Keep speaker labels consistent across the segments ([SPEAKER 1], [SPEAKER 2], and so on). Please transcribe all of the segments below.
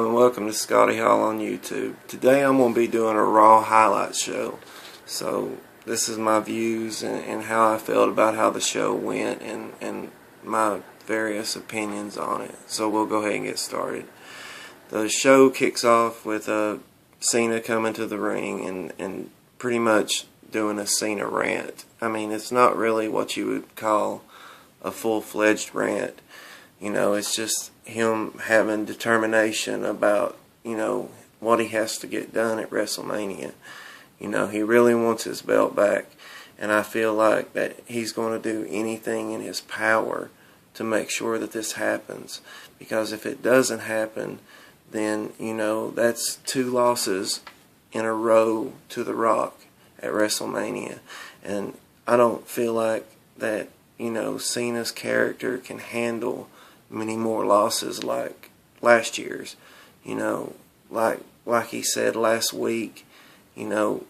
[SPEAKER 1] And welcome to Scotty Hall on YouTube. Today I'm going to be doing a Raw highlight show. So this is my views and how I felt about how the show went and my various opinions on it. So we'll go ahead and get started. The show kicks off with Cena coming to the ring and pretty much doing a Cena rant. I mean, it's not really what you would call a full-fledged rant. You know, it's just him having determination about, what he has to get done at WrestleMania. He really wants his belt back, and I feel like that he's going to do anything in his power to make sure that this happens. Because if it doesn't happen, then, that's 2 losses in a row to The Rock at WrestleMania. And I don't feel like that, Cena's character can handle many more losses like last year's. Like he said last week, The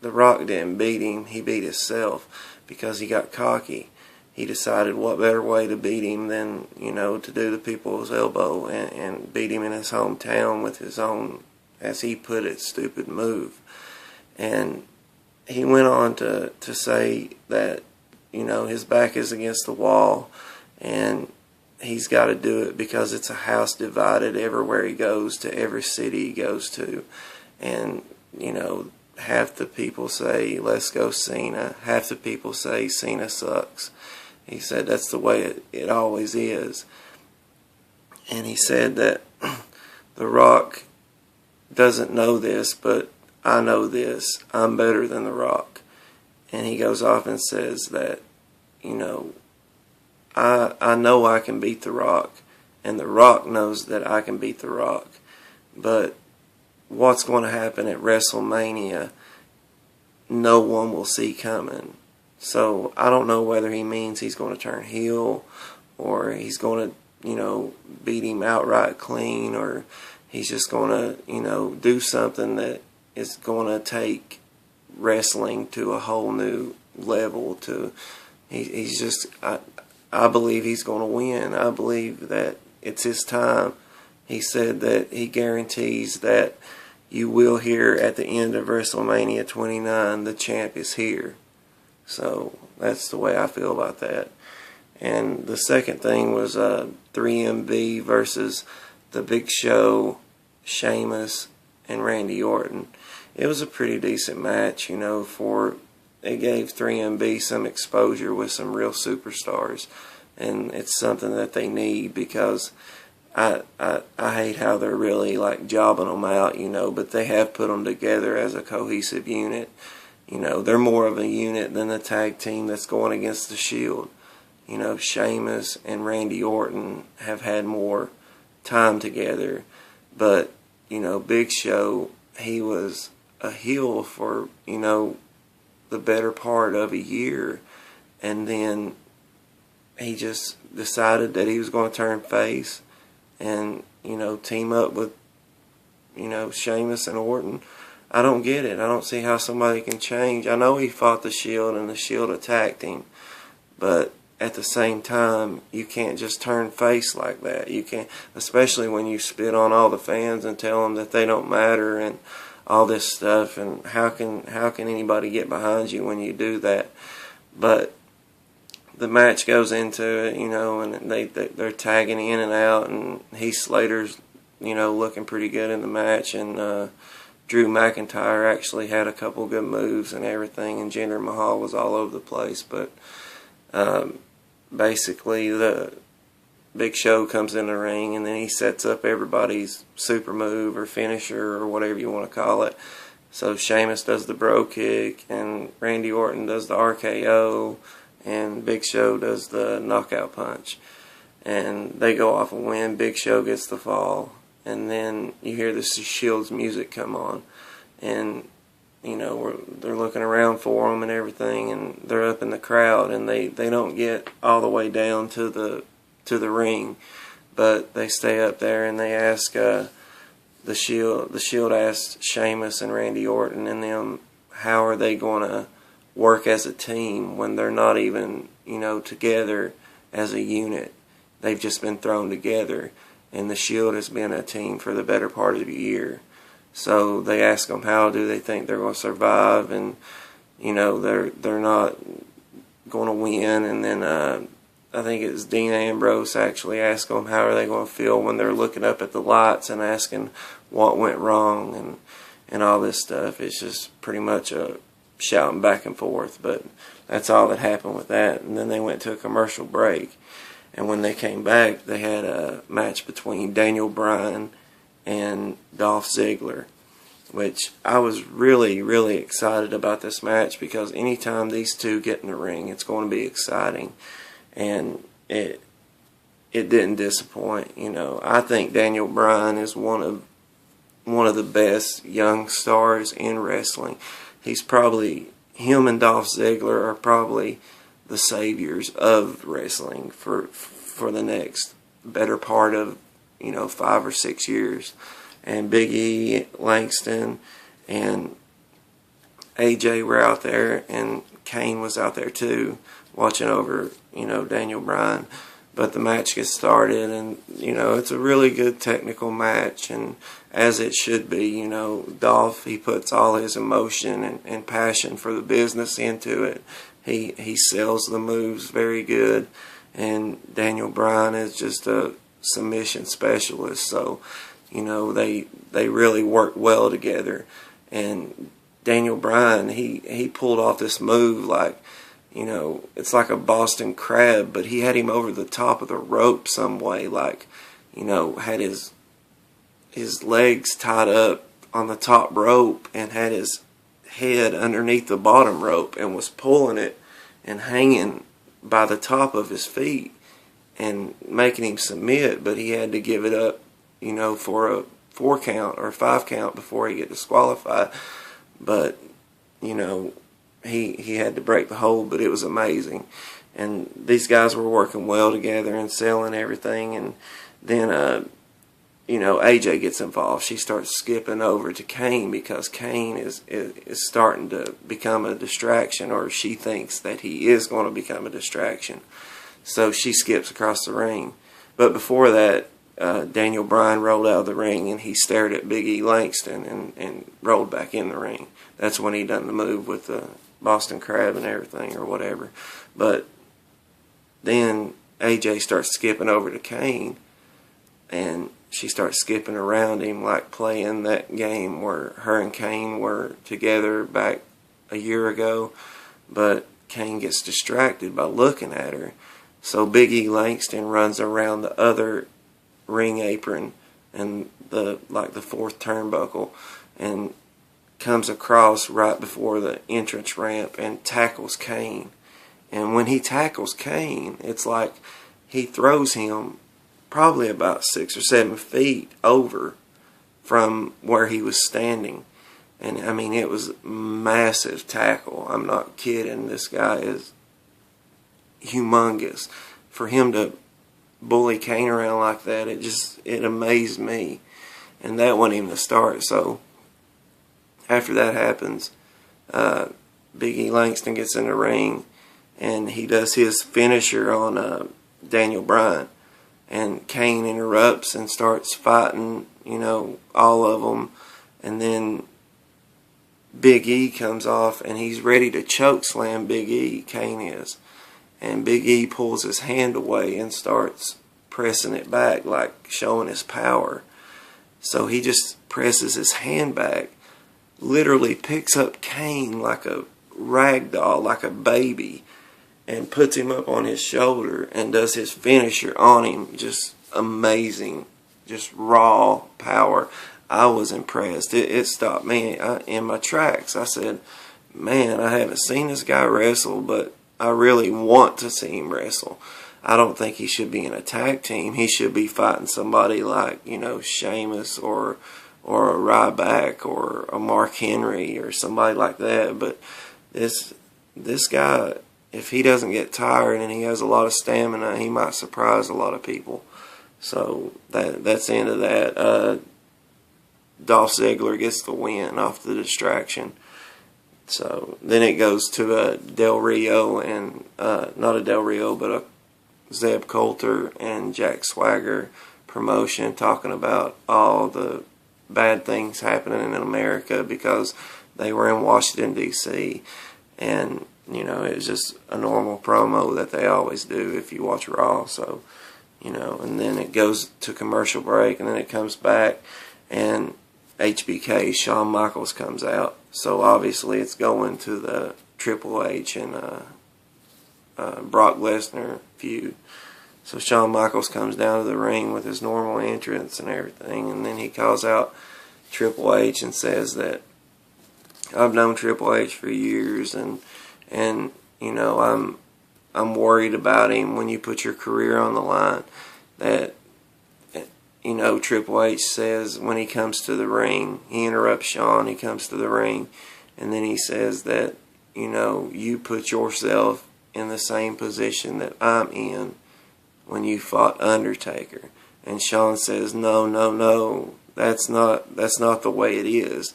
[SPEAKER 1] Rock didn't beat him, he beat himself because he got cocky. He decided what better way to beat him than, to do the people's elbow and beat him in his hometown with his own, as he put it, stupid move. And he went on to say that, his back is against the wall and he's got to do it because it's a house divided everywhere he goes to, every city he goes to. And, half the people say, let's go Cena. Half the people say Cena sucks. He said that's the way it always is. And he said that The Rock doesn't know this, but I know this. I'm better than The Rock. And he goes off and says that, I know I can beat The Rock, and The Rock knows that I can beat The Rock. But what's going to happen at WrestleMania, no one will see coming. So I don't know whether he means he's going to turn heel, or he's going to, beat him outright clean, or he's just going to, do something that is going to take wrestling to a whole new level. He's just, I believe he's going to win. I believe that it's his time. He said that he guarantees that you will hear at the end of WrestleMania 29, the champ is here. So that's the way I feel about that. And the second thing was 3MB versus The Big Show, Sheamus, and Randy Orton. It was a pretty decent match, it gave 3MB some exposure with some real superstars, and it's something that they need because I hate how they're really like jobbing them out, but they have put them together as a cohesive unit. They're more of a unit than the tag team that's going against the Shield. Sheamus and Randy Orton have had more time together, but Big Show, he was a heel for the better part of a year, and then he just decided that he was going to turn face and team up with Sheamus and Orton. I don't get it. I don't see how somebody can change. I know he fought the Shield and the Shield attacked him, but at the same time, you can't just turn face like that. You can't, especially when you spit on all the fans and tell them that they don't matter and all this stuff. And how can anybody get behind you when you do that? But the match goes into it, and they're tagging in and out, and Heath Slater's looking pretty good in the match, and Drew McIntyre actually had a couple good moves and everything, and Jinder Mahal was all over the place. But basically the Big Show comes in the ring, and then he sets up everybody's super move or finisher or whatever you want to call it. So Sheamus does the bro kick, and Randy Orton does the RKO, and Big Show does the knockout punch. And they go off and win. Big Show gets the fall. And then you hear the Shield's music come on. And, they're looking around for them and everything, and they're up in the crowd, and they don't get all the way down to the ring, but they stay up there, and they ask the Shield asked Sheamus and Randy Orton and them, how are they going to work as a team when they're not even, together as a unit. They've just been thrown together. and the Shield has been a team for the better part of the year. So they ask them how do they think they're going to survive, and they're not going to win. And then I think it's Dean Ambrose actually asked them how are they going to feel when they're looking up at the lights and asking what went wrong and all this stuff. It's just pretty much a shouting back and forth, but that's all that happened with that. And then they went to a commercial break, and when they came back, they had a match between Daniel Bryan and Dolph Ziggler, which I was really, really excited about this match, because anytime these two get in the ring, it's going to be exciting, and it didn't disappoint. I think Daniel Bryan is one of the best young stars in wrestling. Him and Dolph Ziggler are probably the saviors of wrestling for the next better part of 5 or 6 years. And Big E, Langston, and AJ were out there, and Kane was out there too, watching over Daniel Bryan. But the match gets started, and it's a really good technical match, and as it should be. Dolph, he puts all his emotion and passion for the business into it. He sells the moves very good, and Daniel Bryan is just a submission specialist. So they really work well together. And Daniel Bryan, he pulled off this move like, it's like a Boston Crab, but he had him over the top of the rope some way, like, had his legs tied up on the top rope and had his head underneath the bottom rope and was pulling it and hanging by the top of his feet and making him submit, but he had to give it up, for a 4 count or 5 count before he get disqualified. But, he had to break the hold, but it was amazing. And these guys were working well together and selling everything. And then, AJ gets involved. She starts skipping over to Kane because Kane is starting to become a distraction, or she thinks that he is going to become a distraction. So she skips across the ring. But before that, Daniel Bryan rolled out of the ring, and he stared at Big E Langston and rolled back in the ring. That's when he done the move with the Boston Crab and everything, or whatever. But then AJ starts skipping over to Kane, and she starts skipping around him like playing that game where her and Kane were together back a year ago. But Kane gets distracted by looking at her. So Big E Langston runs around the other ring apron and the 4th turnbuckle and comes across right before the entrance ramp and tackles Kane. And when he tackles Kane, it's like he throws him probably about 6 or 7 feet over from where he was standing. And I mean, it was a massive tackle. I'm not kidding. This guy is humongous. For him to bully Kane around like that, it amazed me. And that wasn't even the start. So after that happens, Big E Langston gets in the ring, and he does his finisher on Daniel Bryan. And Kane interrupts and starts fighting, all of them. And then Big E comes off, and he's ready to choke slam Big E, Kane is. And Big E pulls his hand away and starts pressing it back, like showing his power. So he just presses his hand back, literally picks up Kane like a rag doll, like a baby, and puts him up on his shoulder and does his finisher on him. Just amazing. Just raw power. I was impressed. It stopped me in my tracks. I said, man, I haven't seen this guy wrestle, but I really want to see him wrestle. I don't think he should be in a tag team. He should be fighting somebody like, Sheamus or a Ryback or a Mark Henry or somebody like that. But this guy, if he doesn't get tired and he has a lot of stamina, he might surprise a lot of people. So that's the end of that. Dolph Ziggler gets the win off the distraction. So then it goes to Del Rio and not a Del Rio, but a Zeb Coulter and Jack Swagger promotion, talking about all the bad things happening in America because they were in Washington, D.C. And, you know, it was just a normal promo that they always do if you watch Raw. So, you know, and then it goes to commercial break, and then it comes back, and HBK, Shawn Michaels, comes out. So obviously it's going to the Triple H and Brock Lesnar feud. So Shawn Michaels comes down to the ring with his normal entrance and everything, and then he calls out Triple H and says that I've known Triple H for years, and you know, I'm worried about him when you put your career on the line. That, you know, Triple H says when he comes to the ring, he interrupts Shawn, he comes to the ring, and then he says that, you know, you put yourself in the same position that I'm in when you fought Undertaker. And Shawn says, no, that's not the way it is.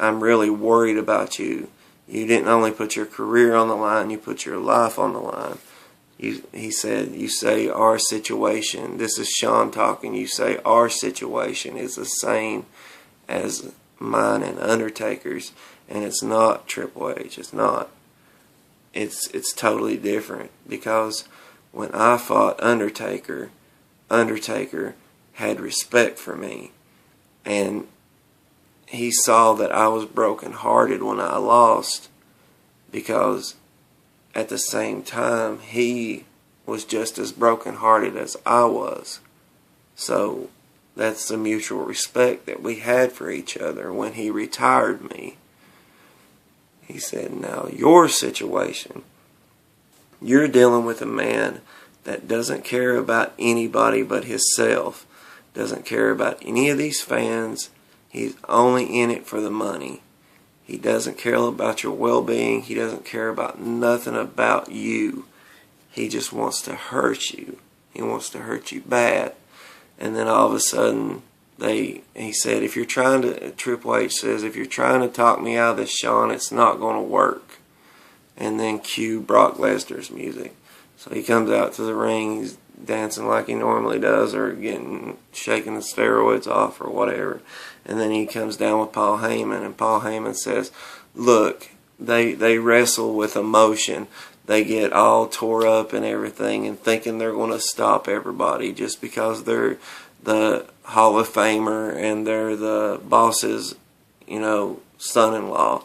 [SPEAKER 1] I'm really worried about you. You didn't only put your career on the line, you put your life on the line. He said, you say our situation, this is Shawn talking, you say our situation is the same as mine and Undertaker's, and it's not, Triple H, it's not. It's totally different, because when I fought Undertaker, Undertaker had respect for me, and he saw that I was brokenhearted when I lost, because at the same time he was just as brokenhearted as I was. So that's the mutual respect that we had for each other. When he retired me, he said, now your situation, you're dealing with a man that doesn't care about anybody but himself, doesn't care about any of these fans. He's only in it for the money. He doesn't care about your well-being. He doesn't care about nothing about you. He just wants to hurt you. He wants to hurt you bad. And then all of a sudden, he said, if you're trying to, Triple H says, if you're trying to talk me out of this, Shawn, it's not going to work. And then cue Brock Lesnar's music. So he comes out to the ring, he's dancing like he normally does, or shaking the steroids off or whatever. And then he comes down with Paul Heyman, and Paul Heyman says, look, they wrestle with emotion. They get all tore up and everything, and thinking they're going to stop everybody just because they're the Hall of Famer and they're the boss's, you know, son-in-law.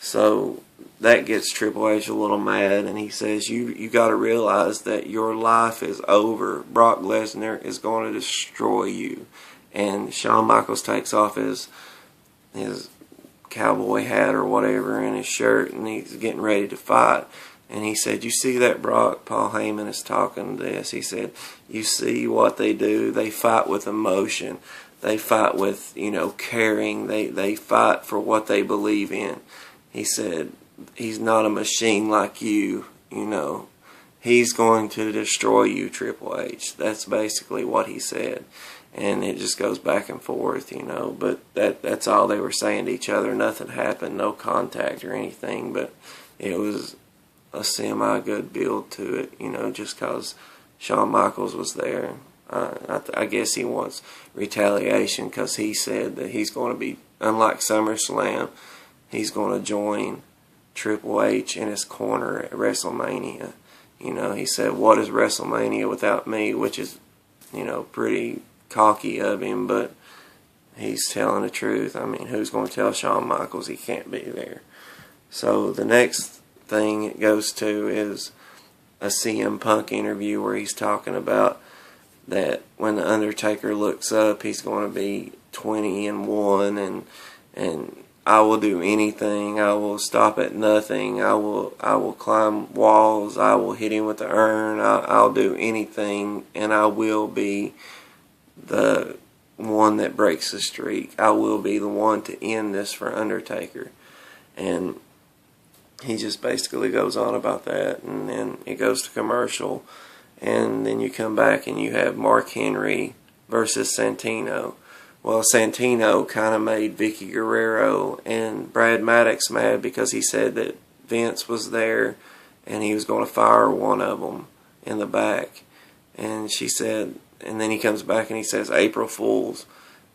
[SPEAKER 1] So that gets Triple H a little mad, and he says, you got to realize that your life is over. Brock Lesnar is going to destroy you. And Shawn Michaels takes off his cowboy hat or whatever and his shirt, and he's getting ready to fight. And he said, you see that, Brock? Paul Heyman is talking this. He said, you see what they do? They fight with emotion. They fight with, you know, caring. They fight for what they believe in. He said, he's not a machine like you, you know. He's going to destroy you, Triple H. That's basically what he said. And it just goes back and forth, you know. But that's all they were saying to each other. Nothing happened, no contact or anything. But it was a semi-good build to it, you know, just because Shawn Michaels was there. I guess he wants retaliation because he said that he's going to be, unlike SummerSlam, he's going to join Triple H in his corner at WrestleMania. You know, he said, what is WrestleMania without me? Which is, you know, pretty cocky of him, but he's telling the truth. I mean, who's going to tell Shawn Michaels he can't be there? So the next thing it goes to is a CM Punk interview where he's talking about that when the Undertaker looks up, he's going to be 20-1, and I will do anything. I will stop at nothing. I will climb walls. I will hit him with the urn. I'll do anything, and I will be the one that breaks the streak. I will be the one to end this for Undertaker. And he just basically goes on about that, and then it goes to commercial, and then you come back and you have Mark Henry versus Santino. Well, Santino kind of made Vicky Guerrero and Brad Maddox mad because he said that Vince was there and he was going to fire one of them in the back. And she said, and then he comes back and he says, April Fools.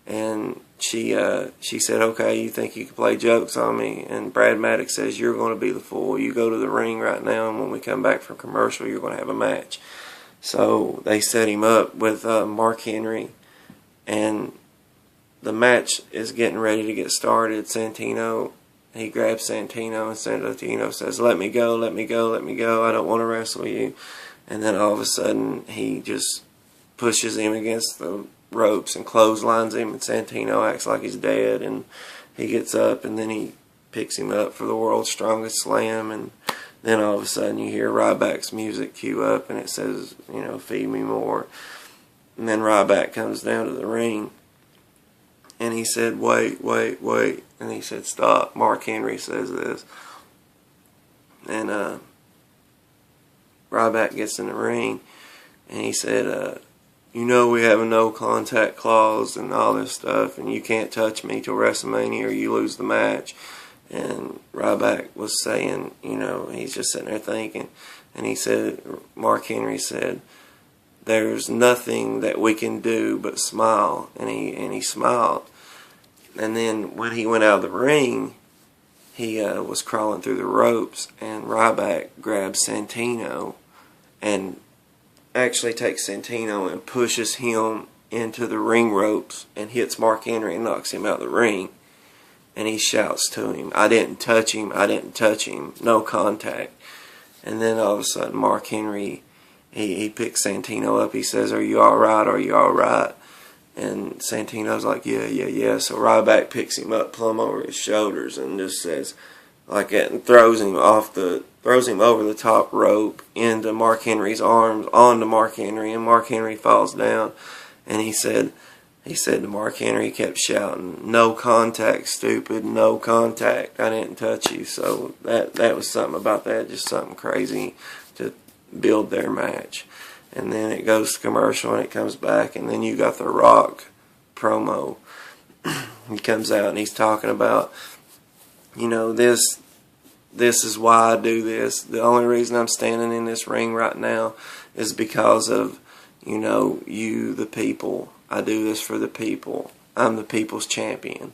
[SPEAKER 1] And she said, okay, you think you can play jokes on me? And Brad Maddox says, you're going to be the fool. You go to the ring right now, and when we come back from commercial, you're going to have a match. So they set him up with Mark Henry, and the match is getting ready to get started. Santino, he grabs Santino, and Santino says, let me go, let me go, let me go. I don't want to wrestle you. And then all of a sudden, he just pushes him against the ropes and clotheslines him, and Santino acts like he's dead, and he gets up, and then he picks him up for the world's strongest slam, and then all of a sudden you hear Ryback's music cue up, and it says, feed me more. And then Ryback comes down to the ring, and he said, wait, wait, wait, and he said, stop. Mark Henry says this, and Ryback gets in the ring, and he said, we have a no contact clause and all this stuff, and you can't touch me till WrestleMania or you lose the match. And Ryback was saying, he's just sitting there thinking, and he said, Mark Henry said, there's nothing that we can do but smile, and he smiled. And then when he went out of the ring, he was crawling through the ropes, and Ryback grabbed Santino and actually takes Santino and pushes him into the ring ropes and hits Mark Henry and knocks him out of the ring. And he shouts to him, I didn't touch him, I didn't touch him, no contact. And then all of a sudden Mark Henry, he picks Santino up. He says, are you alright, are you alright? And Santino's like, yeah. So Ryback picks him up plumb over his shoulders and just says, like that, and throws him over the top rope into Mark Henry's arms, onto Mark Henry, and Mark Henry falls down. And he said to Mark Henry, he kept shouting, no contact, stupid, no contact, I didn't touch you. So that was something about that, just something crazy to build their match. And then it goes to commercial, and it comes back, and then you got The Rock promo. He comes out and he's talking about, this is why I do this. The only reason I'm standing in this ring right now is because of, you, the people. I do this for the people. I'm the people's champion.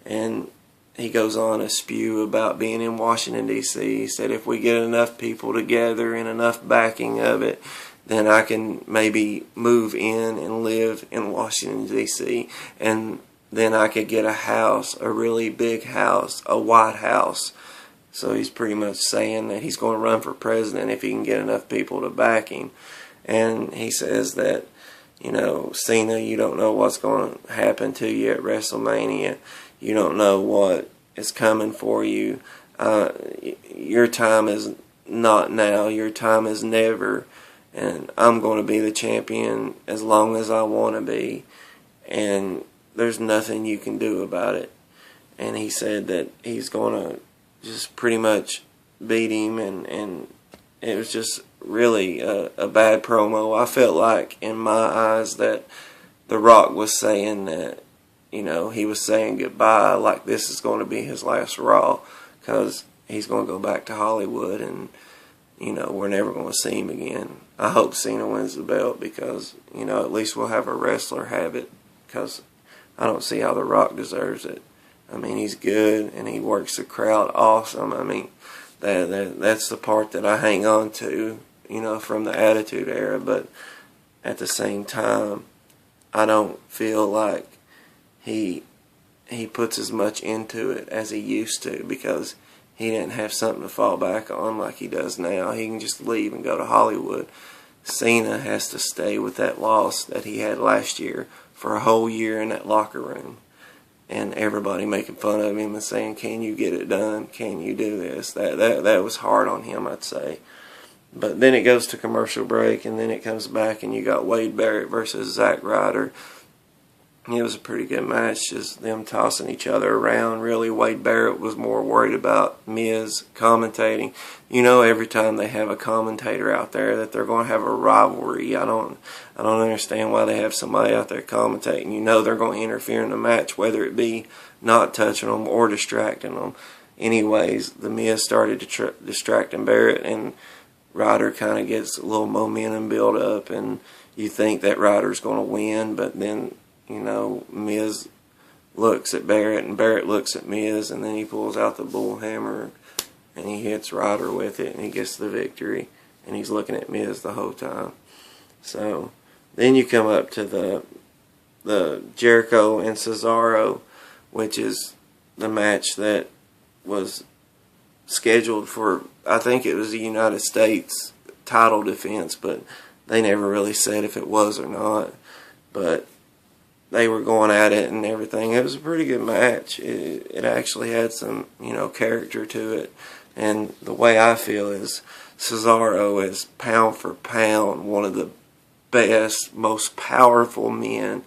[SPEAKER 1] And he goes on to spew about being in Washington, D.C. He said, if we get enough people together and enough backing of it, then I can maybe move in and live in Washington, D.C. And then I could get a house, a really big house, a White House. So he's pretty much saying that he's going to run for president if he can get enough people to back him. And he says that, Cena, you don't know what's going to happen to you at WrestleMania. You don't know what is coming for you. Your time is not now. Your time is never. And I'm going to be the champion as long as I want to be. And there's nothing you can do about it. And he said that he's going to just pretty much beat him. And it was just really a bad promo. I felt like, in my eyes, that The Rock was saying that, he was saying goodbye, like this is going to be his last Raw, because he's going to go back to Hollywood, and, we're never going to see him again. I hope Cena wins the belt, because, at least we'll have a wrestler have it, because I don't see how The Rock deserves it. I mean, he's good, and he works the crowd awesome. I mean, that's the part that I hang on to, from the Attitude Era, but at the same time, I don't feel like he puts as much into it as he used to, because he didn't have something to fall back on like he does now. He can just leave and go to Hollywood. Cena has to stay with that loss that he had last year for a whole year in that locker room. And everybody making fun of him and saying, can you get it done? Can you do this? That was hard on him, I'd say. But then it goes to commercial break, and then it comes back, and you got Wade Barrett versus Zack Ryder. It was a pretty good match, just them tossing each other around. Really, Wade Barrett was more worried about Miz commentating. Every time they have a commentator out there, that they're going to have a rivalry. I don't understand why they have somebody out there commentating. They're going to interfere in the match, whether it be not touching them or distracting them. Anyways, the Miz started distracting Barrett, and Ryder kind of gets a little momentum build up, and you think that Ryder's going to win, but then, you know, Miz looks at Barrett, and Barrett looks at Miz, and then he pulls out the bullhammer, and he hits Ryder with it, and he gets the victory, and he's looking at Miz the whole time. So then you come up to the Jericho and Cesaro, which is the match that was scheduled for, I think it was the United States title defense, but they never really said if it was or not. But they were going at it and everything. It was a pretty good match. It actually had some, you know, character to it. And the way I feel is Cesaro is pound for pound one of the best, most powerful men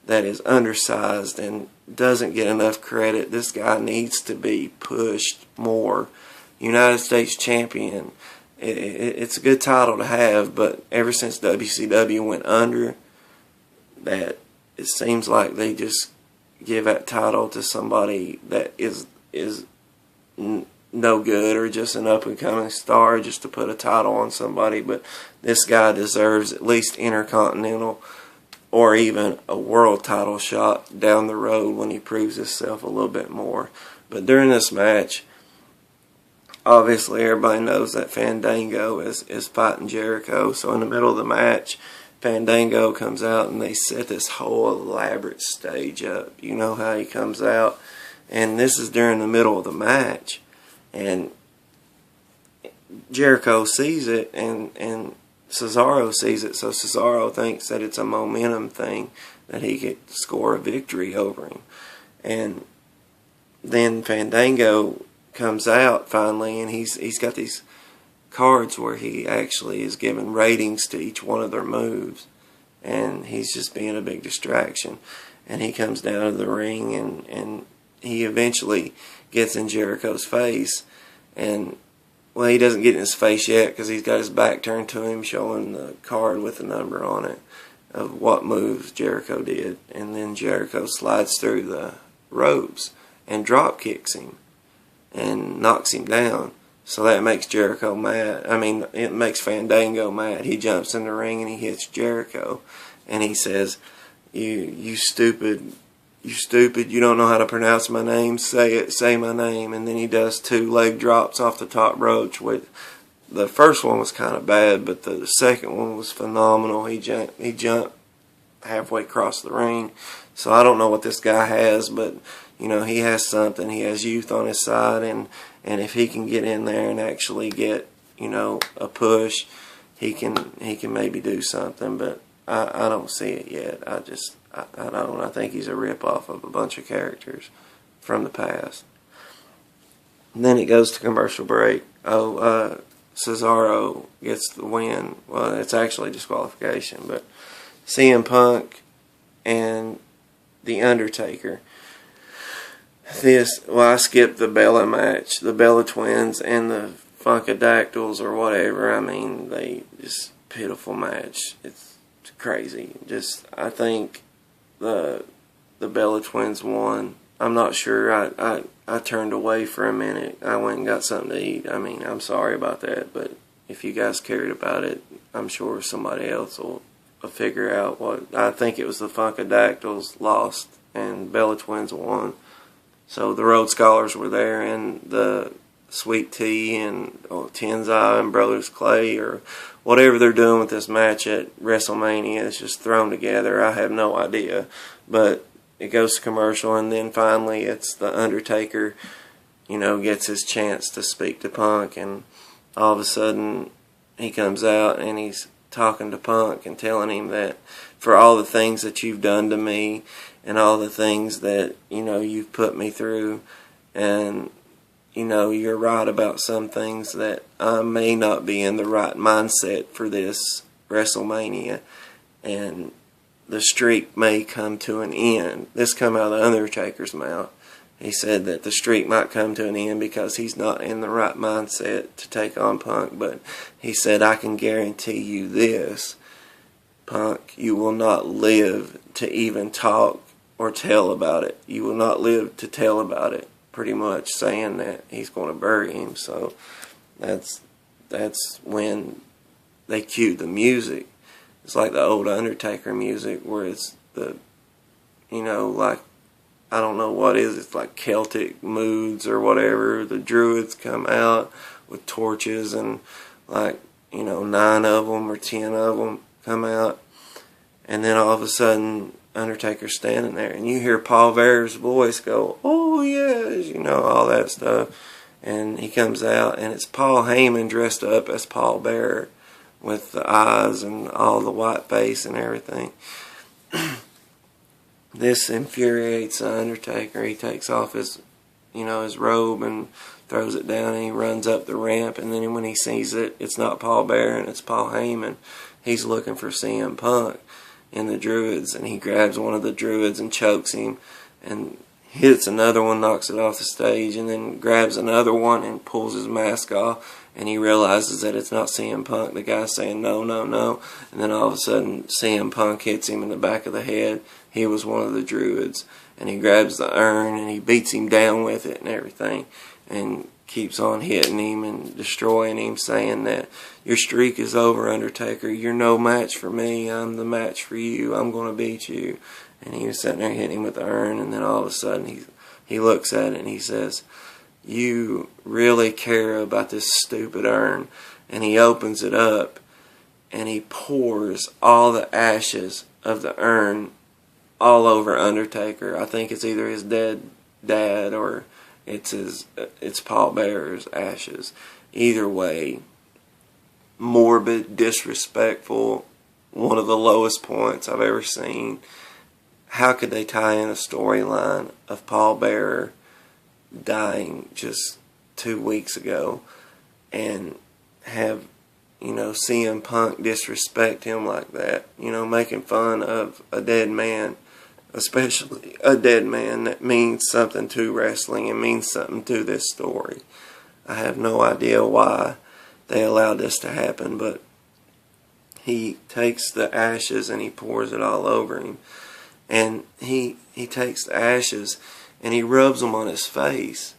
[SPEAKER 1] that is undersized and doesn't get enough credit. This guy needs to be pushed more. United States champion. It's a good title to have, but ever since WCW went under, that it seems like they just give that title to somebody that is no good, or just an up-and-coming star, just to put a title on somebody. But this guy deserves at least Intercontinental or even a world title shot down the road when he proves himself a little bit more. But during this match, obviously everybody knows that Fandango is fighting Jericho. So in the middle of the match, Fandango comes out and they set this whole elaborate stage up. You know how he comes out, and this is during the middle of the match, and Jericho sees it, and Cesaro sees it, so Cesaro thinks that it's a momentum thing, that he could score a victory over him. And then Fandango comes out finally, and he's got these cards where he actually is giving ratings to each one of their moves, and he's just being a big distraction. And he comes down to the ring, and he eventually gets in Jericho's face, and well, he doesn't get in his face yet because he's got his back turned to him, showing the card with the number on it of what moves Jericho did. And then Jericho slides through the ropes and drop kicks him and knocks him down. So that makes Jericho mad. I mean, it makes Fandango mad. He jumps in the ring and he hits Jericho, and he says, "You stupid. You stupid, you don't know how to pronounce my name, say my name." And then he does 2 leg drops off the top rope. The first one was kind of bad, but the second one was phenomenal. He jumped halfway across the ring. So I don't know what this guy has, but you know, he has something. He has youth on his side, and if he can get in there and actually get, you know, a push, he can maybe do something, but I don't see it yet. I don't. I think he's a rip-off of a bunch of characters from the past. And then it goes to commercial break. Cesaro gets the win. Well, it's actually disqualification, but CM Punk and The Undertaker. I skipped the Bella match. The Bella Twins and the Funkadactyls or whatever. I mean, just pitiful match. It's crazy. I think the Bella Twins won. I'm not sure. I turned away for a minute. I went and got something to eat. I mean, I'm sorry about that, but if you guys cared about it, I'm sure somebody else will figure out what. I think it was the Funkadactyls lost and Bella Twins won. So the Rhodes Scholars were there, and the Sweet Tea and Tenzai and Brothers Clay, or whatever they're doing with this match at WrestleMania, is just thrown together. I have no idea. But it goes to commercial, and then finally it's the Undertaker, you know, gets his chance to speak to Punk, and all of a sudden he comes out and he's talking to Punk and telling him that for all the things that you've done to me and all the things that, you know, you've put me through, and you know, you're right about some things, that I may not be in the right mindset for this WrestleMania, and the streak may come to an end. This come out of the Undertaker's mouth. He said that the streak might come to an end because he's not in the right mindset to take on Punk, but he said, I can guarantee you this, Punk, you will not live to even talk or tell about it. You will not live to tell about it. Pretty much saying that he's going to bury him. So that's when they cued the music, It's like the old Undertaker music where it's the, like, I don't know what is. It's like Celtic moods or whatever. The Druids come out with torches and like, 9 of them or 10 of them come out. And then all of a sudden, Undertaker's standing there. And you hear Paul Bearer's voice go, "Oh, yes," all that stuff. And he comes out, and it's Paul Heyman dressed up as Paul Bearer with the eyes and all the white face and everything. This infuriates the Undertaker. He takes off his robe and throws it down, and he runs up the ramp. And then when he sees it, it's not Paul Bearer and it's Paul Heyman. He's looking for CM Punk in the Druids, and he grabs one of the Druids and chokes him and hits another one, knocks it off the stage, and then grabs another one and pulls his mask off. And he realizes that it's not CM Punk. The guy's saying, "No, no, no." And then all of a sudden, CM Punk hits him in the back of the head. He was one of the Druids. And he grabs the urn and he beats him down with it and everything. And keeps on hitting him and destroying him, saying that your streak is over, Undertaker. You're no match for me. I'm the match for you. I'm going to beat you. And he was sitting there hitting him with the urn. And then all of a sudden, he looks at it and he says, "You really care about this stupid urn?" And he opens it up and he pours all the ashes of the urn all over Undertaker. I think it's either his dead dad or it's Paul Bearer's ashes. Either way, morbid, disrespectful, one of the lowest points I've ever seen. How could they tie in a storyline of Paul Bearer dying just 2 weeks ago and have, CM Punk disrespect him like that, making fun of a dead man, especially a dead man that means something to wrestling and means something to this story. I have no idea why they allowed this to happen, but he takes the ashes and he pours it all over him. And he takes the ashes and he rubs them on his face.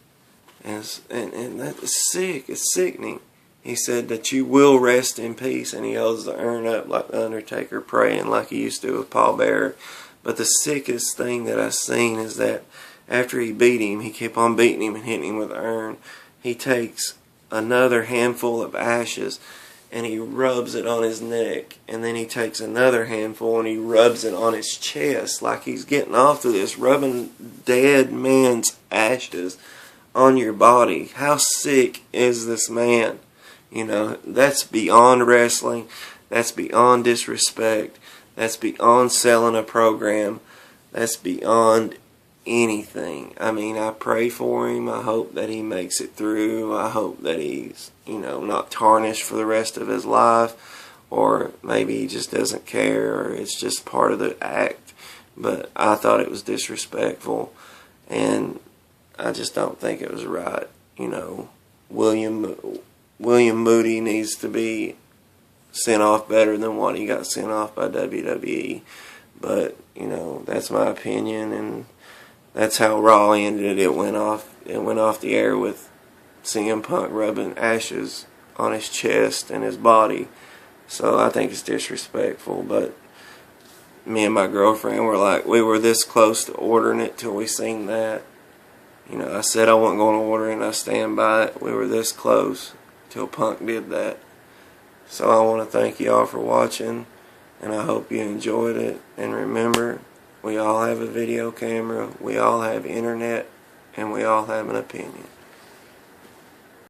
[SPEAKER 1] And that is sick. It's sickening. He said that you will rest in peace. And he holds the urn up like the Undertaker, praying like he used to with Paul Bearer. But the sickest thing that I've seen is that after he beat him, he kept on beating him and hitting him with the urn. He takes another handful of ashes and he rubs it on his neck, and then he takes another handful and he rubs it on his chest like he's getting off to this, rubbing dead man's ashes on your body. How sick is this man? That's beyond wrestling. That's beyond disrespect. That's beyond selling a program. That's beyond anything. I mean, I pray for him. I hope that he makes it through. I hope that he's, not tarnished for the rest of his life. Or maybe he just doesn't care, or it's just part of the act. But I thought it was disrespectful. And I just don't think it was right. William Moody needs to be sent off better than what he got sent off by WWE. But, that's my opinion, and that's how Raw ended. It went off the air with CM Punk rubbing ashes on his chest and his body. So I think it's disrespectful, but me and my girlfriend we were this close to ordering it till we seen that. I said I wasn't going to order it, and I stand by it. We were this close till Punk did that. So I want to thank you all for watching, and I hope you enjoyed it. And remember, we all have a video camera, we all have internet, and we all have an opinion.